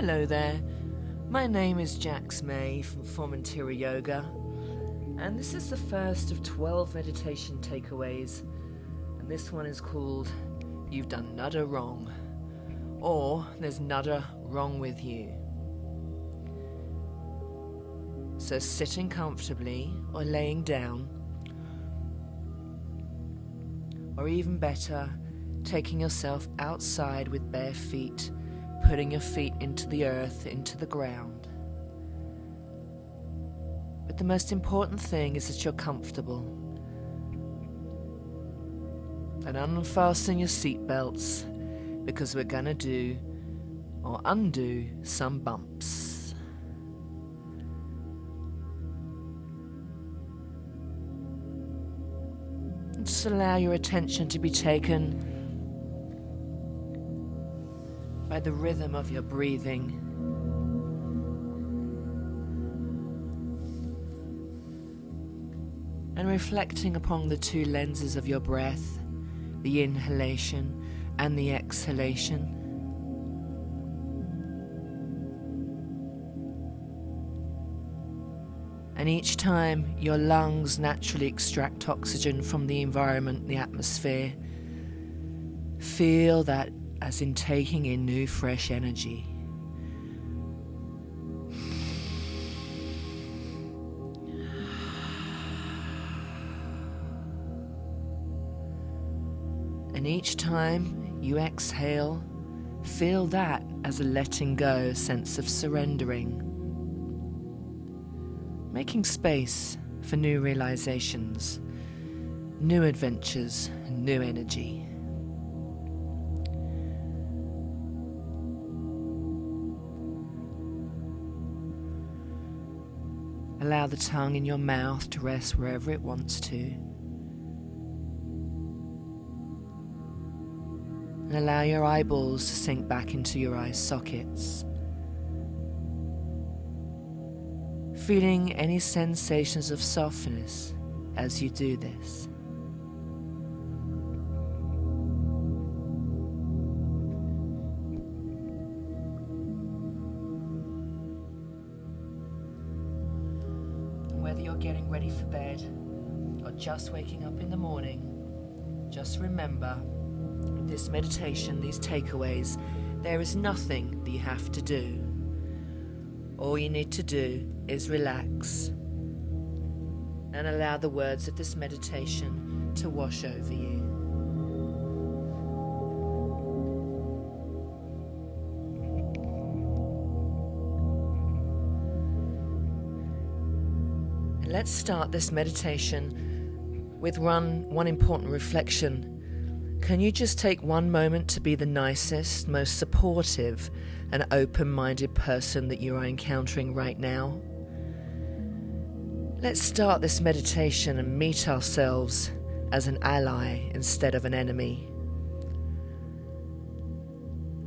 Hello there, my name is Jax May from Formentira Yoga, and this is the first of 12 meditation takeaways, and this one is called You've Done Nada Wrong, or There's Nada Wrong with You. So sitting comfortably or laying down, or even better, taking yourself outside with bare feet, putting your feet into the earth, into the ground. But the most important thing is that you're comfortable. And unfasten your seatbelts, because we're going to do or undo some bumps. And just allow your attention to be taken by the rhythm of your breathing. And reflecting upon the two lenses of your breath, the inhalation and the exhalation. And each time your lungs naturally extract oxygen from the environment, the atmosphere, feel that as in taking in new fresh energy. And each time you exhale, feel that as a letting go sense of surrendering, making space for new realizations, new adventures, and new energy. Allow the tongue in your mouth to rest wherever it wants to. And allow your eyeballs to sink back into your eye sockets. Feeling any sensations of softness as you do this. Whether you're getting ready for bed or just waking up in the morning, just remember, with this meditation, these takeaways, there is nothing that you have to do. All you need to do is relax and allow the words of this meditation to wash over you. Let's start this meditation with one important reflection. Can you just take one moment to be the nicest, most supportive and open-minded person that you are encountering right now? Let's start this meditation and meet ourselves as an ally instead of an enemy.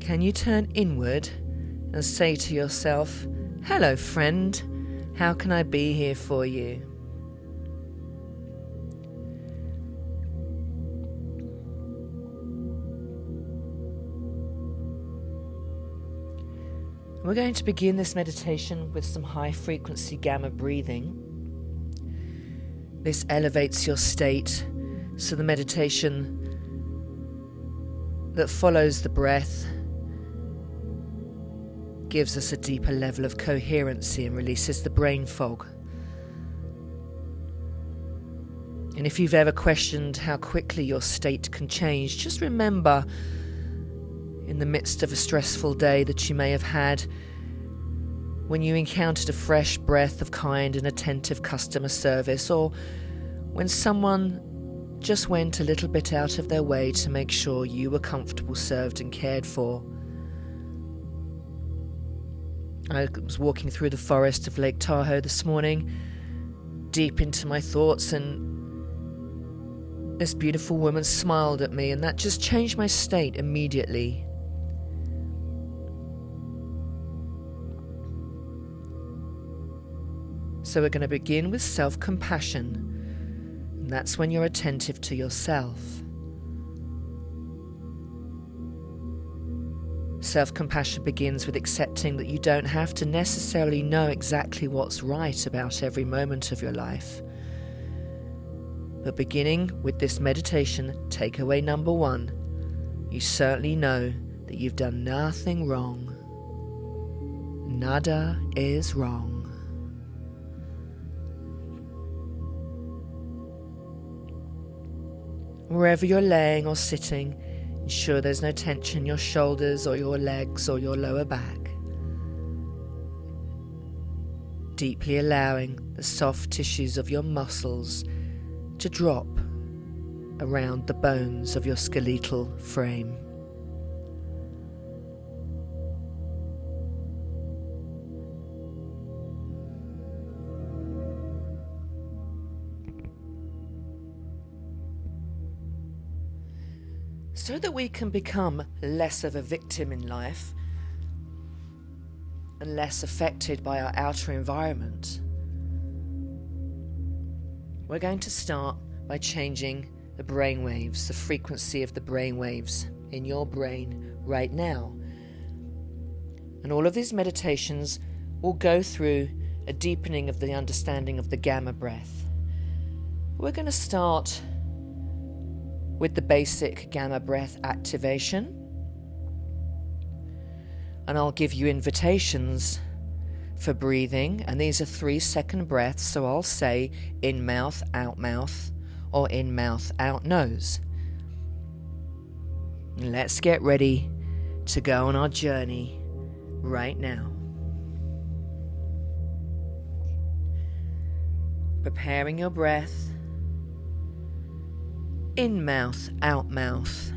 Can you turn inward and say to yourself, "Hello, friend. How can I be here for you?" We're going to begin this meditation with some high frequency gamma breathing. This elevates your state, so the meditation that follows the breath gives us a deeper level of coherency and releases the brain fog. And if you've ever questioned how quickly your state can change, just remember, in the midst of a stressful day that you may have had, when you encountered a fresh breath of kind and attentive customer service, or when someone just went a little bit out of their way to make sure you were comfortable, served and cared for. I was walking through the forest of Lake Tahoe this morning, deep into my thoughts, and this beautiful woman smiled at me, and that just changed my state immediately. So we're going to begin with self-compassion, and that's when you're attentive to yourself. Self-compassion begins with accepting that you don't have to necessarily know exactly what's right about every moment of your life. But beginning with this meditation, takeaway number 1, you certainly know that you've done nothing wrong. Nada is wrong. Wherever you're laying or sitting, ensure there's no tension in your shoulders or your legs or your lower back. Deeply allowing the soft tissues of your muscles to drop around the bones of your skeletal frame. So that we can become less of a victim in life and less affected by our outer environment, we're going to start by changing the brain waves, the frequency of the brain waves in your brain right now. And all of these meditations will go through a deepening of the understanding of the gamma breath. We're going to start with the basic gamma breath activation, and I'll give you invitations for breathing, and these are 3-second breaths, so I'll say in mouth, out mouth, or in mouth, out nose. Let's get ready to go on our journey right now. Preparing your breath. In mouth, out mouth.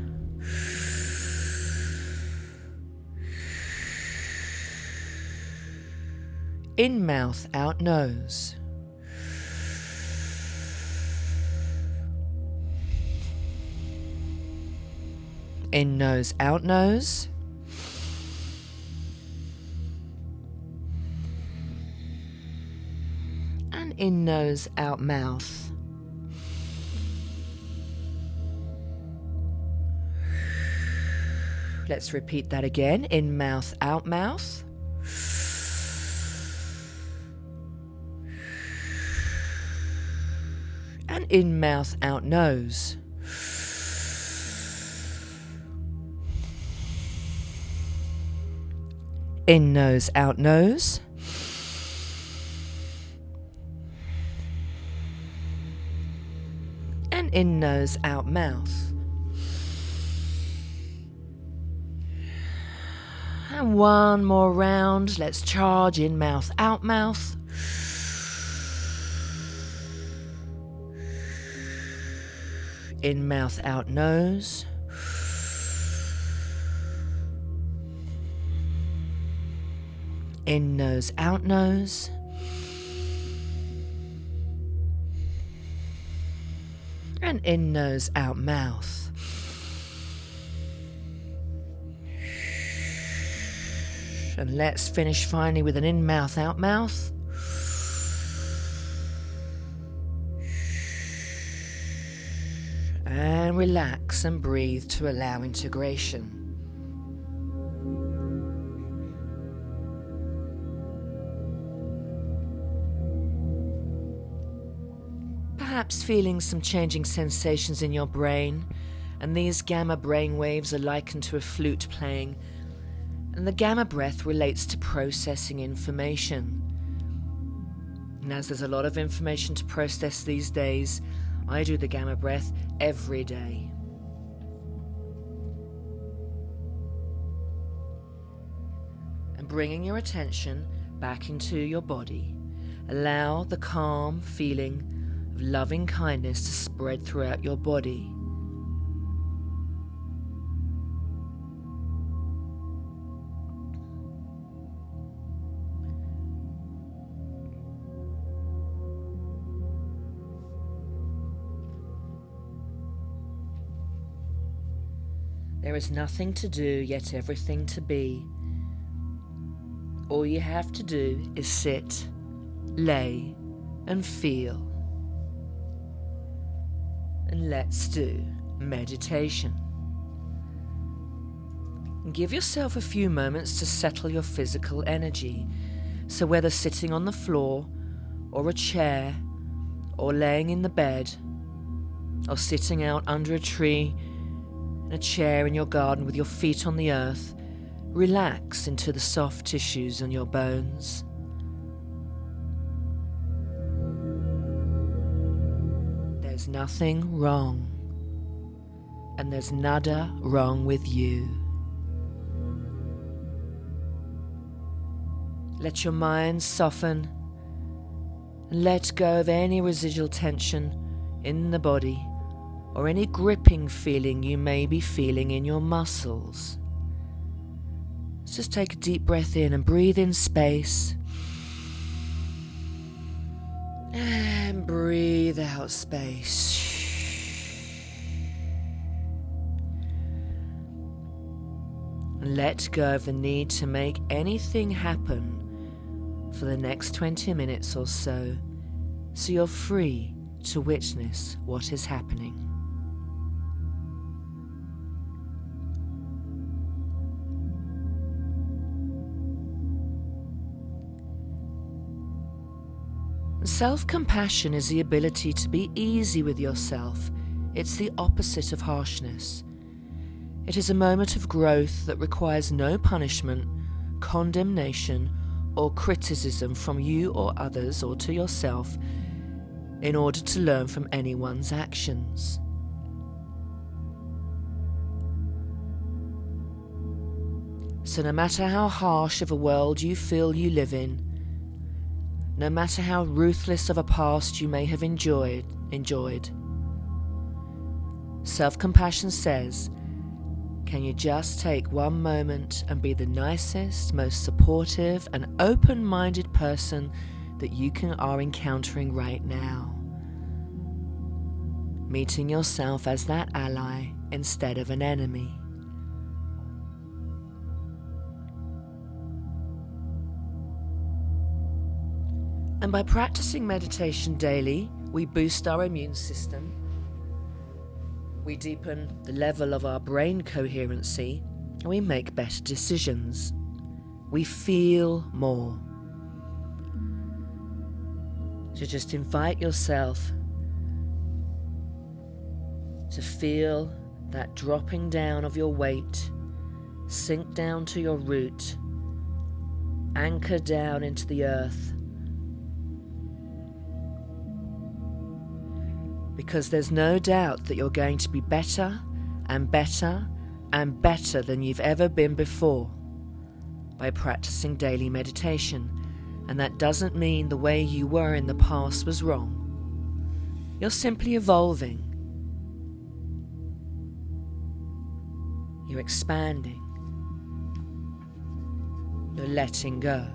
In mouth, out nose. In nose, out nose. And in nose, out mouth. Let's repeat that again. In mouth, out mouth. And in mouth, out nose. In nose, out nose. And in nose, out mouth. And one more round. Let's charge. In mouth, out mouth. In mouth, out nose. In nose, out nose. And in nose, out mouth. And let's finish finally with an in mouth, out mouth. And relax and breathe to allow integration. Perhaps feeling some changing sensations in your brain, and these gamma brain waves are likened to a flute playing. And the gamma breath relates to processing information. And as there's a lot of information to process these days, I do the gamma breath every day. And bringing your attention back into your body, allow the calm feeling of loving kindness to spread throughout your body. There is nothing to do, yet everything to be. All you have to do is sit, lay, and feel. And let's do meditation. And give yourself a few moments to settle your physical energy. So whether sitting on the floor, or a chair, or laying in the bed, or sitting out under a tree in a chair in your garden with your feet on the earth, relax into the soft tissues on your bones. There's nothing wrong, and there's nada wrong with you. Let your mind soften and let go of any residual tension in the body or any gripping feeling you may be feeling in your muscles. Just take a deep breath in and breathe in space. And breathe out space. And let go of the need to make anything happen for the next 20 minutes or so you're free to witness what is happening. Self-compassion is the ability to be easy with yourself. It's the opposite of harshness. It is a moment of growth that requires no punishment, condemnation, or criticism from you or others or to yourself in order to learn from anyone's actions. So no matter how harsh of a world you feel you live in, no matter how ruthless of a past you may have enjoyed, self-compassion says, can you just take one moment and be the nicest, most supportive and open-minded person that you are encountering right now? Meeting yourself as that ally instead of an enemy. And by practicing meditation daily, we boost our immune system, we deepen the level of our brain coherency, and we make better decisions. We feel more. So just invite yourself to feel that dropping down of your weight, sink down to your root, anchor down into the earth. Because there's no doubt that you're going to be better and better and better than you've ever been before by practicing daily meditation. And that doesn't mean the way you were in the past was wrong. You're simply evolving. You're expanding. You're letting go.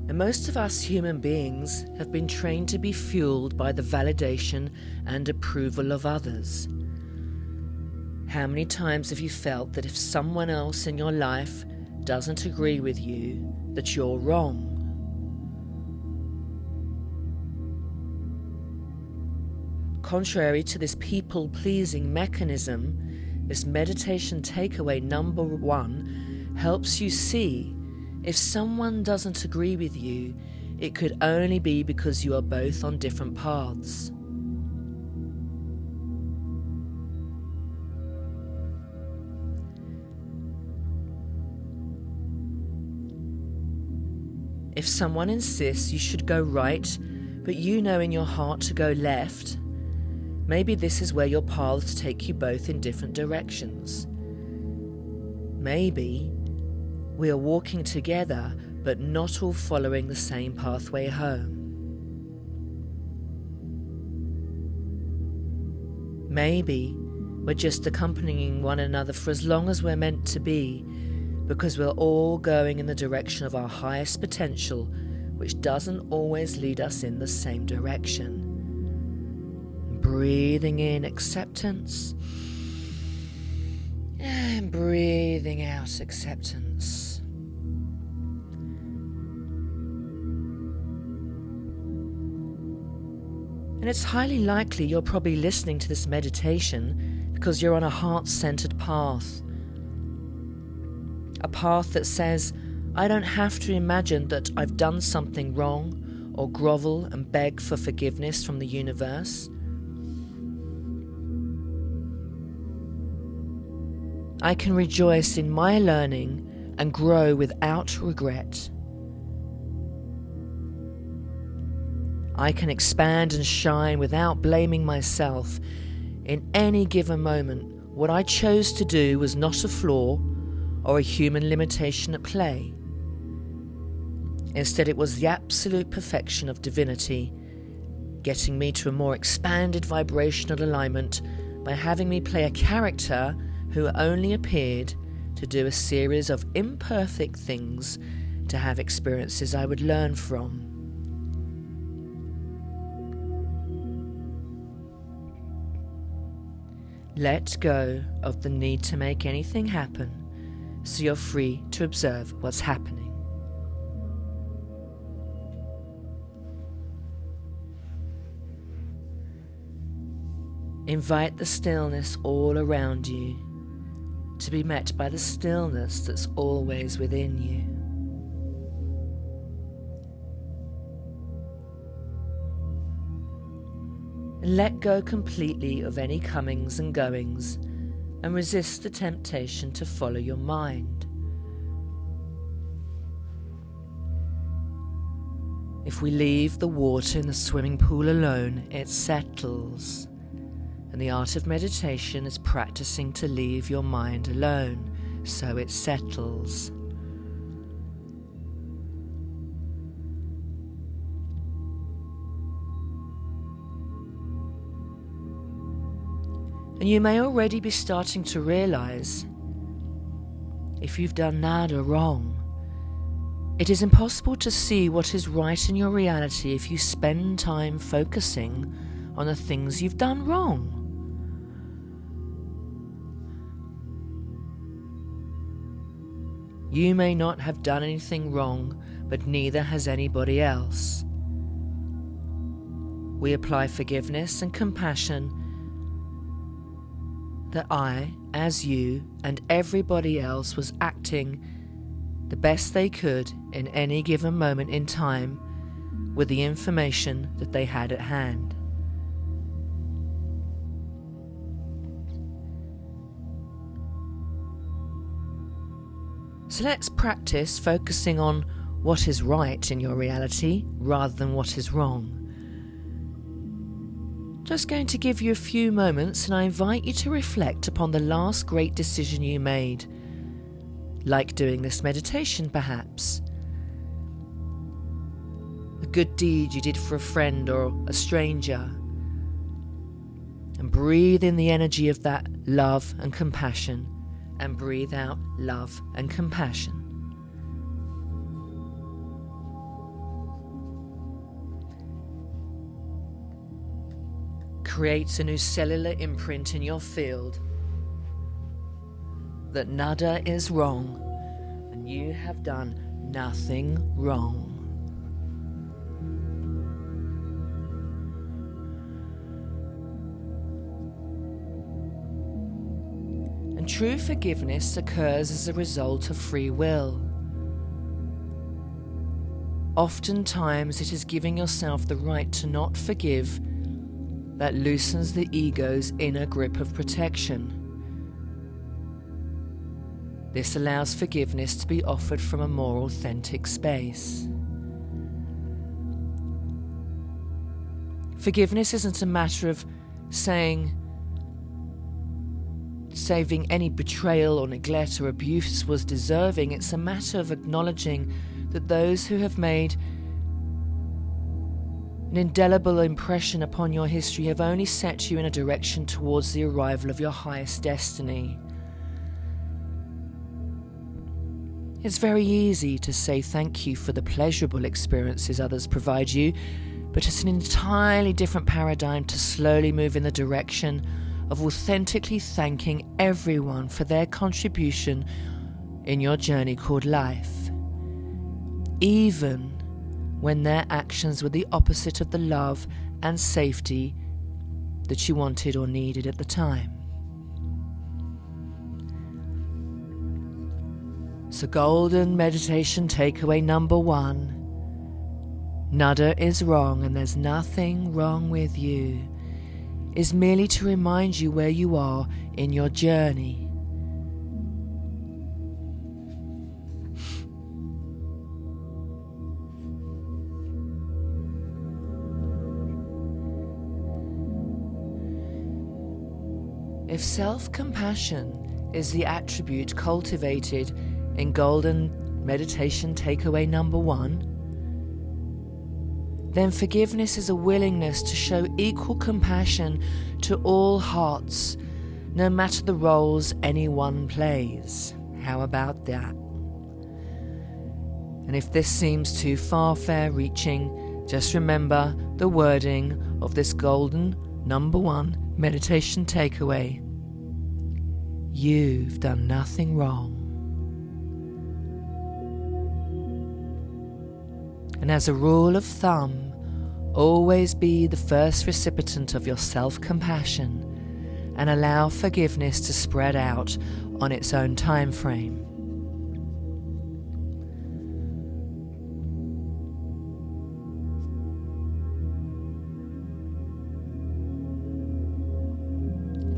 And most of us human beings have been trained to be fueled by the validation and approval of others. How many times have you felt that if someone else in your life doesn't agree with you, that you're wrong? Contrary to this people-pleasing mechanism, this meditation takeaway number 1 helps you see if someone doesn't agree with you, it could only be because you are both on different paths. If someone insists you should go right, but you know in your heart to go left, maybe this is where your paths take you both in different directions. Maybe we are walking together, but not all following the same pathway home. Maybe we're just accompanying one another for as long as we're meant to be, because we're all going in the direction of our highest potential, which doesn't always lead us in the same direction. Breathing in acceptance, and breathing out acceptance. And it's highly likely you're probably listening to this meditation because you're on a heart-centered path. A path that says, I don't have to imagine that I've done something wrong or grovel and beg for forgiveness from the universe. I can rejoice in my learning and grow without regret. I can expand and shine without blaming myself. In any given moment, what I chose to do was not a flaw or a human limitation at play. Instead, it was the absolute perfection of divinity, getting me to a more expanded vibrational alignment by having me play a character who only appeared to do a series of imperfect things to have experiences I would learn from. Let go of the need to make anything happen, so you're free to observe what's happening. Invite the stillness all around you to be met by the stillness that's always within you. And let go completely of any comings and goings and resist the temptation to follow your mind. If we leave the water in the swimming pool alone, it settles. And the art of meditation is practicing to leave your mind alone, so it settles. And you may already be starting to realize, if you've done nada wrong, it is impossible to see what is right in your reality if you spend time focusing on the things you've done wrong. You may not have done anything wrong, but neither has anybody else. We apply forgiveness and compassion that I, as you, and everybody else was acting the best they could in any given moment in time with the information that they had at hand. So let's practice focusing on what is right in your reality rather than what is wrong. Just going to give you a few moments, and I invite you to reflect upon the last great decision you made, like doing this meditation perhaps. A good deed you did for a friend or a stranger. And breathe in the energy of that love and compassion, and breathe out love and compassion. Creates a new cellular imprint in your field that nada is wrong and you have done nothing wrong. And true forgiveness occurs as a result of free will. Oftentimes it is giving yourself the right to not forgive that loosens the ego's inner grip of protection. This allows forgiveness to be offered from a more authentic space. Forgiveness isn't a matter of saving any betrayal or neglect or abuse was deserving. It's a matter of acknowledging that those who have made an indelible impression upon your history have only set you in a direction towards the arrival of your highest destiny. It's very easy to say thank you for the pleasurable experiences others provide you, but it's an entirely different paradigm to slowly move in the direction of authentically thanking everyone for their contribution in your journey called life, even when their actions were the opposite of the love, and safety that you wanted or needed at the time. So golden meditation takeaway number 1. Nada is wrong and there's nothing wrong with you, is merely to remind you where you are in your journey. If self-compassion is the attribute cultivated in golden meditation takeaway number 1, then forgiveness is a willingness to show equal compassion to all hearts, no matter the roles anyone plays. How about that? And if this seems too far-reaching, just remember the wording of this golden number 1 meditation takeaway. You've done nothing wrong. And as a rule of thumb, always be the first recipient of your self-compassion and allow forgiveness to spread out on its own time frame.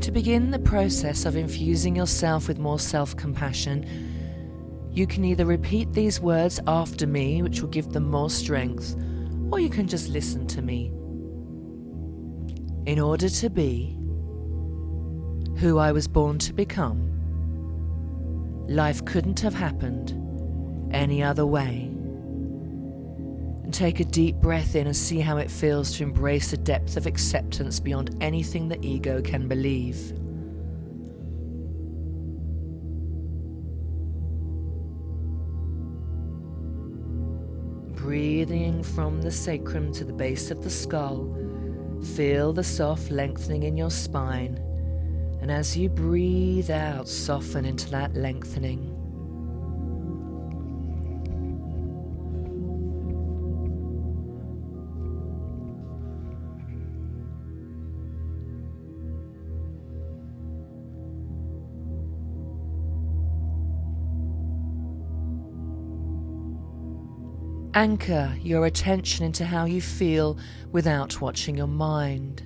To begin the process of infusing yourself with more self-compassion, you can either repeat these words after me, which will give them more strength, or you can just listen to me. In order to be who I was born to become, life couldn't have happened any other way. And take a deep breath in and see how it feels to embrace a depth of acceptance beyond anything the ego can believe. Breathing from the sacrum to the base of the skull, feel the soft lengthening in your spine, and as you breathe out, soften into that lengthening. Anchor your attention into how you feel without watching your mind.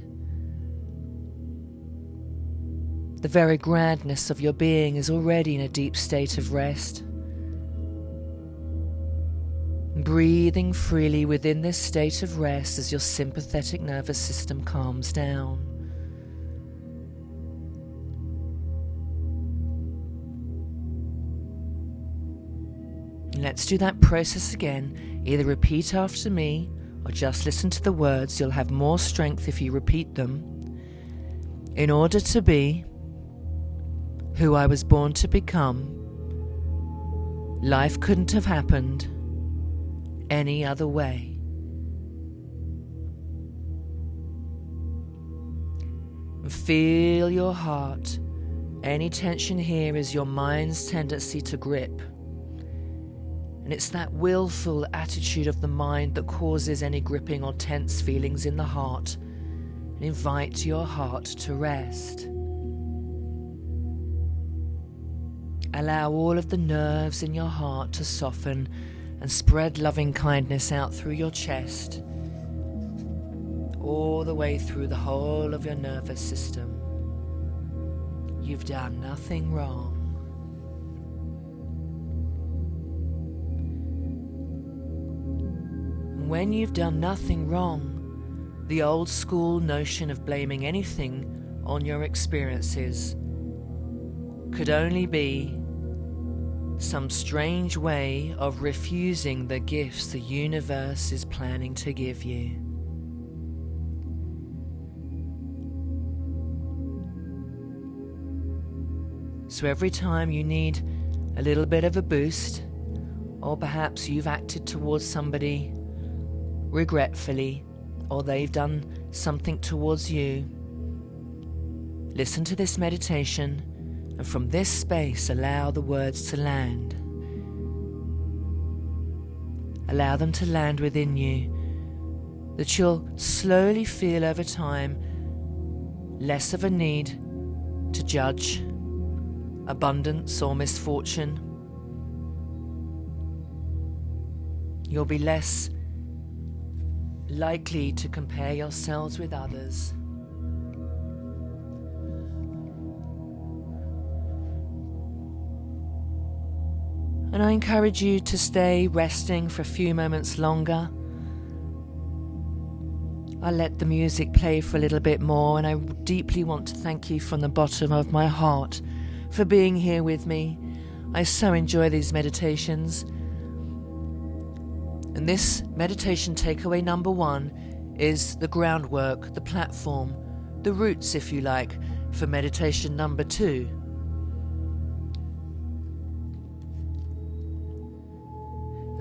The very grandness of your being is already in a deep state of rest. Breathing freely within this state of rest as your sympathetic nervous system calms down. Let's do that process again. Either repeat after me or just listen to the words. You'll have more strength if you repeat them. In order to be who I was born to become, life couldn't have happened any other way. Feel your heart. Any tension here is your mind's tendency to grip. And it's that willful attitude of the mind that causes any gripping or tense feelings in the heart. And invite your heart to rest. Allow all of the nerves in your heart to soften and spread loving kindness out through your chest, all the way through the whole of your nervous system. You've done nothing wrong. And when you've done nothing wrong, the old school notion of blaming anything on your experiences could only be some strange way of refusing the gifts the universe is planning to give you. So every time you need a little bit of a boost, or perhaps you've acted towards somebody regretfully, or they've done something towards you, listen to this meditation. And from this space, allow the words to land. Allow them to land within you that you'll slowly feel over time less of a need to judge abundance or misfortune. You'll be less likely to compare yourselves with others. And I encourage you to stay resting for a few moments longer. I'll let the music play for a little bit more, and I deeply want to thank you from the bottom of my heart for being here with me. I so enjoy these meditations. And this meditation takeaway number 1 is the groundwork, the platform, the roots, if you like, for meditation number 2.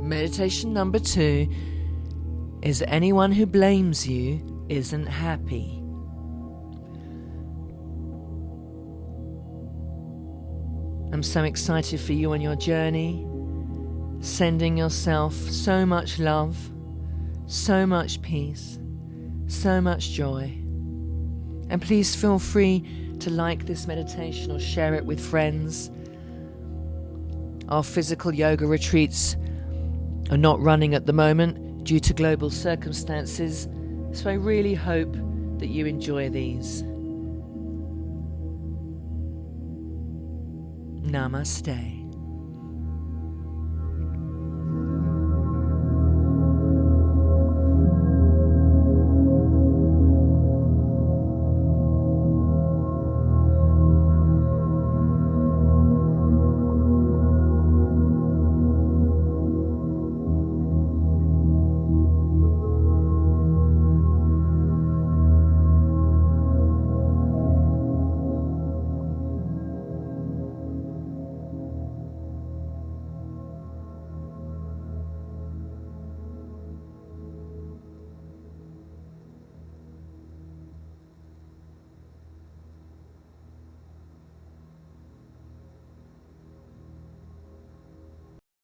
Meditation number 2 is that anyone who blames you isn't happy. I'm so excited for you on your journey, sending yourself so much love, so much peace, so much joy. And please feel free to like this meditation or share it with friends. Our physical yoga retreats are not running at the moment due to global circumstances, so I really hope that you enjoy these. Namaste.